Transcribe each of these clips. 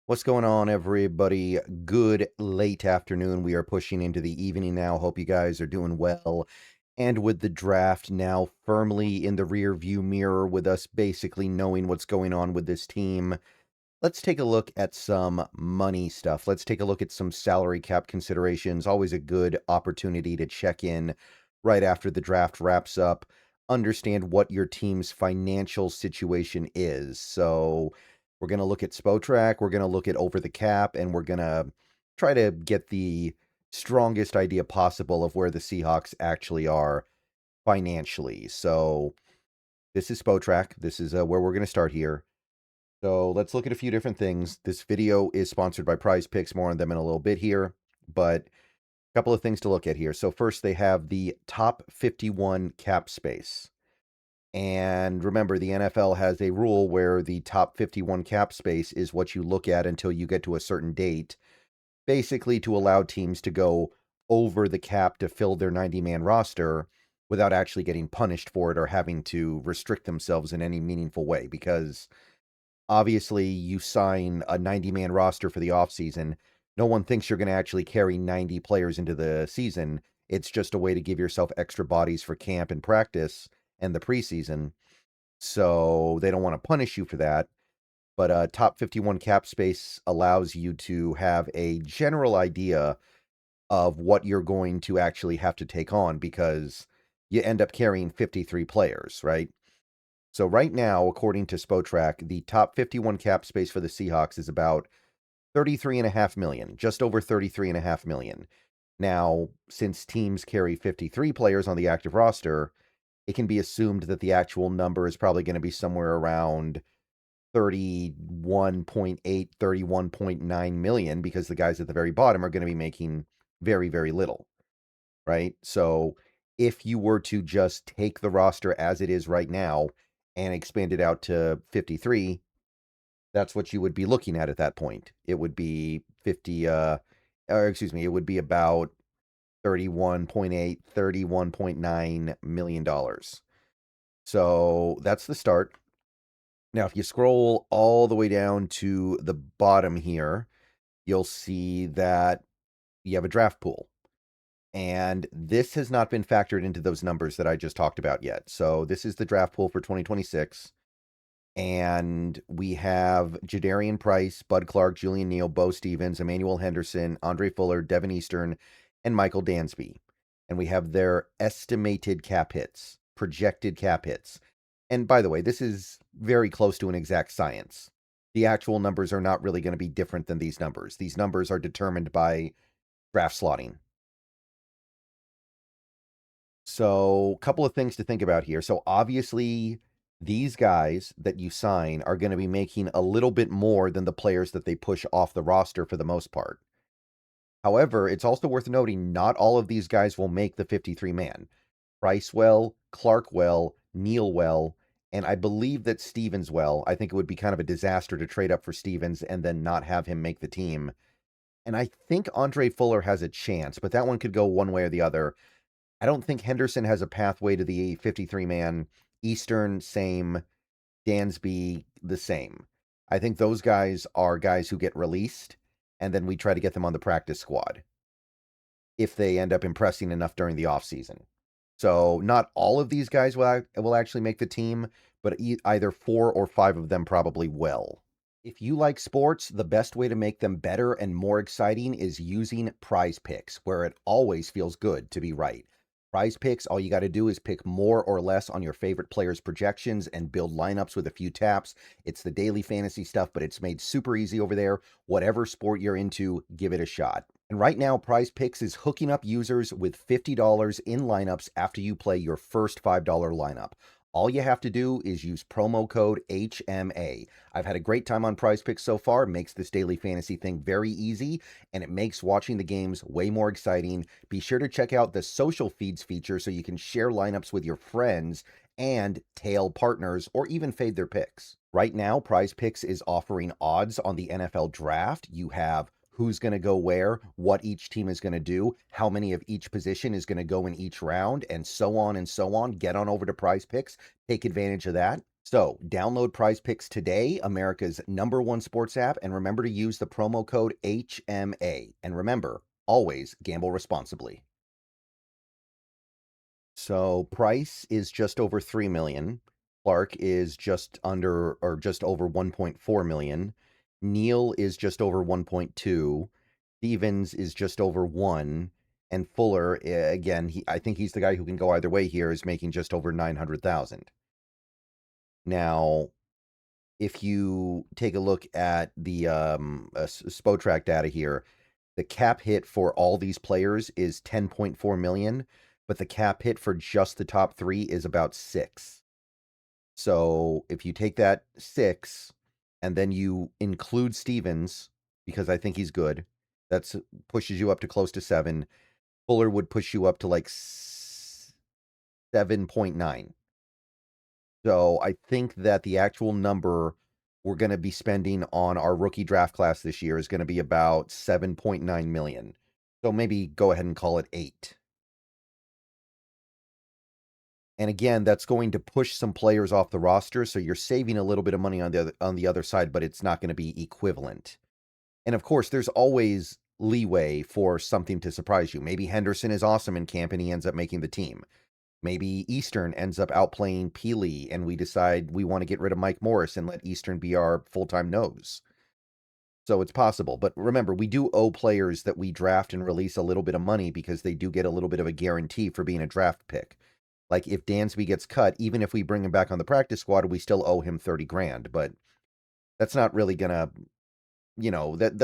What's going on, everybody? Good late afternoon. We are pushing into the evening now. Hope you guys are doing well. And with the draft now firmly in the rear view mirror, with us basically knowing what's going on with this team, let's take a look at some money stuff. Let's take a look at some salary cap considerations. Always a good opportunity to check in right after the draft wraps up, understand what your team's financial situation is. So, we're going to look at Spotrac, we're going to look at over the cap, and we're going to try to get the strongest idea possible of where the Seahawks actually are financially. So, this is Spotrac. This is where we're going to start here. So let's look at a few different things. This video is sponsored by Prize Picks. More on them in a little bit here, but a couple of things to look at here. So first, they have the top 51 cap space. And remember, the NFL has a rule where the top 51 cap space is what you look at until you get to a certain date, basically to allow teams to go over the cap to fill their 90-man roster without actually getting punished for it or having to restrict themselves in any meaningful way. Because obviously, you sign a 90-man roster for the offseason. No one thinks you're going to actually carry 90 players into the season. It's just a way to give yourself extra bodies for camp and practice and the preseason. So they don't want to punish you for that. But top 51 cap space allows you to have a general idea of what you're going to actually have to take on because you end up carrying 53 players, right? So right now, according to Spotrac, the top 51 cap space for the Seahawks is about 33.5 million, just over 33.5 million. Now, since teams carry 53 players on the active roster, it can be assumed that the actual number is probably going to be somewhere around 31.8, 31.9 million because the guys at the very bottom are going to be making very, very little, right? So if you were to just take the roster as it is right now and expand it out to 53, that's what you would be looking at that point. It would be 50, or excuse me, it would be about 31.8, 31.9 million dollars. So that's the start. Now, if you scroll all the way down to the bottom here, you'll see that you have a draft pool. And this has not been factored into those numbers that I just talked about yet. So this is the draft pool for 2026. And we have Jadarian Price, Bud Clark, Julian Neal, Bo Stevens, Emmanuel Henderson, Andre Fuller, Devin Eastern, and Michael Dansby. And we have their estimated cap hits, projected cap hits. And by the way, this is very close to an exact science. The actual numbers are not really going to be different than these numbers. These numbers are determined by draft slotting. So, a couple of things to think about here. So, obviously, these guys that you sign are going to be making a little bit more than the players that they push off the roster for the most part. However, it's also worth noting not all of these guys will make the 53 man. Price well, Clark well, Neal well, and I believe that Stevens well. I think it would be kind of a disaster to trade up for Stevens and then not have him make the team. And I think Andre Fuller has a chance, but that one could go one way or the other. I don't think Henderson has a pathway to the 53 man. Eastern, same. Dansby, the same. I think those guys are guys who get released, and then we try to get them on the practice squad if they end up impressing enough during the offseason. So not all of these guys will actually make the team, but either 4 or 5 of them probably will. If you like sports, the best way to make them better and more exciting is using Prize Picks, where it always feels good to be right. Prize Picks, all you got to do is pick more or less on your favorite players' projections and build lineups with a few taps. It's the daily fantasy stuff, but it's made super easy over there. Whatever sport you're into, give it a shot. And right now, Prize Picks is hooking up users with $50 in lineups after you play your first $5 lineup. All you have to do is use promo code HMA. I've had a great time on Prize Picks so far. It makes this daily fantasy thing very easy, and it makes watching the games way more exciting. Be sure to check out the social feeds feature so you can share lineups with your friends and tail partners or even fade their picks. Right now, Prize Picks is offering odds on the NFL draft. You have who's going to go where, what each team is going to do, how many of each position is going to go in each round, and so on and so on. Get on over to Prize Picks. Take advantage of that. So, download Prize Picks today, America's #1 sports app, and remember to use the promo code HMA. And remember, always gamble responsibly. So, Price is just over 3 million. Clark is just under or just over 1.4 million. Neal is just over 1.2. Stevens is just over 1. And Fuller, again, I think he's the guy who can go either way here, is making just over 900,000. Now, if you take a look at the Spotrac data here, the cap hit for all these players is 10.4 million, but the cap hit for just the top 3 is about 6. So if you take that 6 and then you include Stevens, because I think he's good, that's pushes you up to close to 7. Fuller would push you up to like 7.9. So I think that the actual number we're going to be spending on our rookie draft class this year is going to be about 7.9 million. So maybe go ahead and call it 8. And again, that's going to push some players off the roster, so you're saving a little bit of money on the other side, but it's not going to be equivalent. And of course, there's always leeway for something to surprise you. Maybe Henderson is awesome in camp and he ends up making the team. Maybe Eastern ends up outplaying Peely and we decide we want to get rid of Mike Morris and let Eastern be our full-time nose. So it's possible. But remember, we do owe players that we draft and release a little bit of money because they do get a little bit of a guarantee for being a draft pick. Like if Dansby gets cut, even if we bring him back on the practice squad, we still owe him 30 grand. But that's not really going to,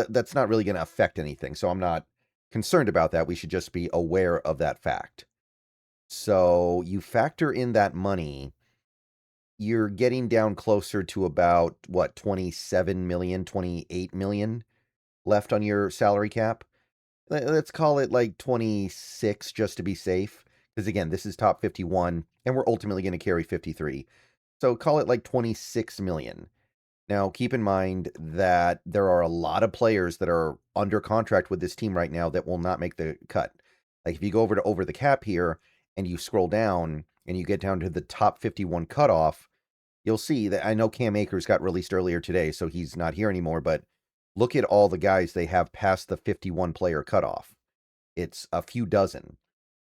that's not really going to affect anything. So I'm not concerned about that. We should just be aware of that fact. So you factor in that money, you're getting down closer to about, 27 million, 28 million left on your salary cap. Let's call it like 26 just to be safe. Because again, this is top 51, and we're ultimately going to carry 53. So call it like 26 million. Now, keep in mind that there are a lot of players that are under contract with this team right now that will not make the cut. Like if you go over the cap here and you scroll down and you get down to the top 51 cutoff, you'll see that I know Cam Akers got released earlier today, so he's not here anymore, but look at all the guys they have past the 51 player cutoff. It's a few dozen.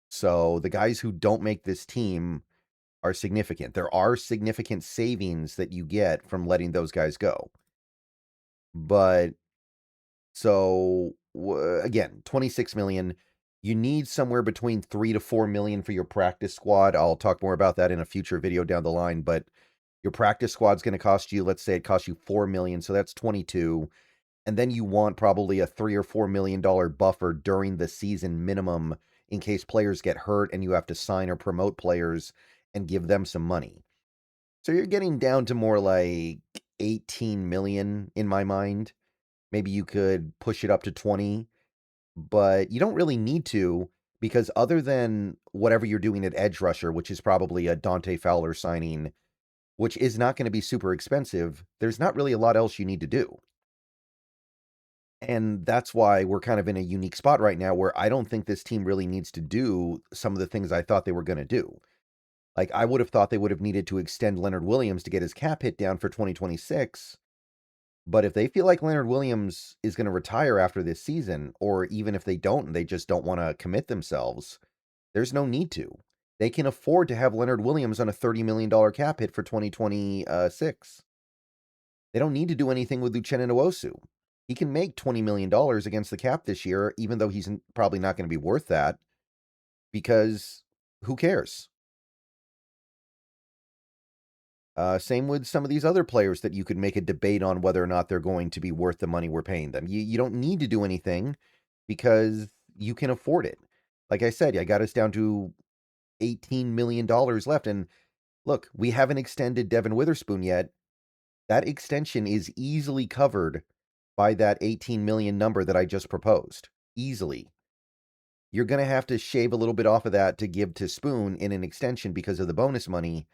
So the guys who don't make this team are significant. There are significant savings that you get from letting those guys go. But so again, 26 million. You need somewhere between 3 to 4 million for your practice squad. I'll talk more about that in a future video down the line, but your practice squad's going to cost you, let's say it costs you 4 million, so that's 22. And then you want probably a $3 or $4 million buffer during the season minimum in case players get hurt and you have to sign or promote players and give them some money. So you're getting down to more like 18 million in my mind. Maybe you could push it up to 20, but you don't really need to because other than whatever you're doing at edge rusher, which is probably a Dante Fowler signing, which is not going to be super expensive, there's not really a lot else you need to do. And that's why we're kind of in a unique spot right now where I don't think this team really needs to do some of the things I thought they were going to do. Like, I would have thought they would have needed to extend Leonard Williams to get his cap hit down for 2026. But if they feel like Leonard Williams is going to retire after this season, or even if they don't and they just don't want to commit themselves, there's no need to. They can afford to have Leonard Williams on a $30 million cap hit for 2026. They don't need to do anything with Uchenna Nwosu. He can make $20 million against the cap this year, even though he's probably not going to be worth that, because who cares? Same with some of these other players that you could make a debate on whether or not they're going to be worth the money we're paying them. You don't need to do anything because you can afford it. Like I said, I got us down to $18 million left. And look, we haven't extended Devin Witherspoon yet. That extension is easily covered by that 18 million number that I just proposed. Easily. You're going to have to shave a little bit off of that to give to Spoon in an extension because of the bonus money,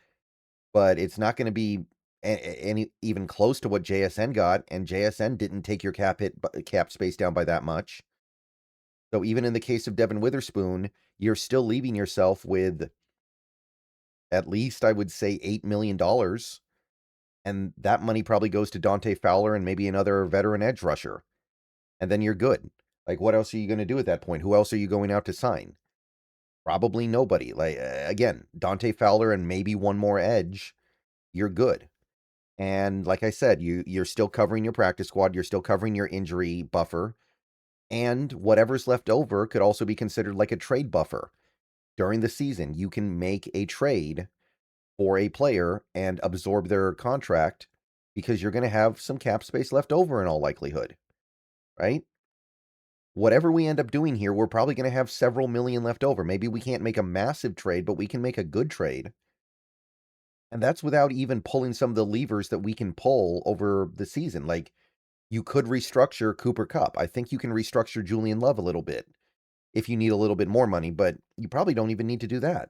but it's not going to be any even close to what JSN got, and JSN didn't take your cap space down by that much. So even in the case of Devin Witherspoon, you're still leaving yourself with at least, I would say, $8 million And that money probably goes to Dante Fowler and maybe another veteran edge rusher. And then you're good. Like, what else are you going to do at that point? Who else are you going out to sign? Probably nobody. Like, again, Dante Fowler and maybe one more edge, you're good. And like I said, you're still covering your practice squad, you're still covering your injury buffer, and whatever's left over could also be considered like a trade buffer. During the season, you can make a trade for a player and absorb their contract because you're going to have some cap space left over in all likelihood, right? Whatever we end up doing here, we're probably going to have several million left over. Maybe we can't make a massive trade, but we can make a good trade. And that's without even pulling some of the levers that we can pull over the season. Like, you could restructure Cooper Kupp. I think you can restructure Julian Love a little bit if you need a little bit more money, but you probably don't even need to do that.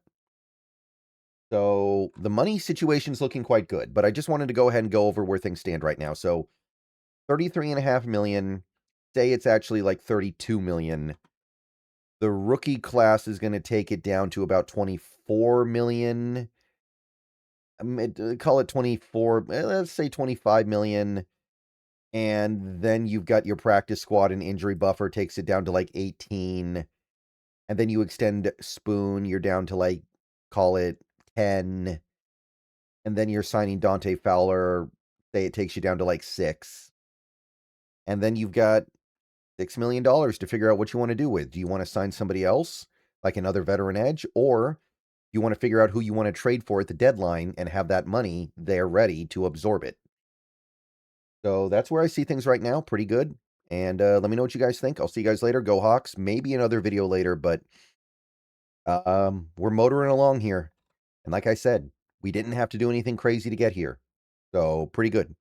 So the money situation's looking quite good, but I just wanted to go ahead and go over where things stand right now. So 33.5 million, say it's actually like 32 million. The rookie class is going to take it down to about 24 million. Call it 24, let's say 25 million. And then you've got your practice squad and injury buffer takes it down to like 18. And then you extend Spoon, you're down to like, call it 10. And then you're signing Dante Fowler, say it takes you down to like 6. And then you've got $6 million to figure out what you want to do with. Do you want to sign somebody else, like another veteran edge? Or you want to figure out who you want to trade for at the deadline and have that money there ready to absorb it? So that's where I see things right now. Pretty good. And let me know what you guys think. I'll see you guys later. Go Hawks. Maybe another video later, but we're motoring along here. And like I said, we didn't have to do anything crazy to get here. So pretty good.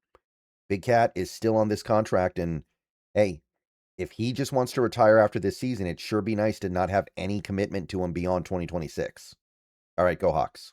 Big Cat is still on this contract. And hey, if he just wants to retire after this season, it'd sure be nice to not have any commitment to him beyond 2026. All right, go Hawks.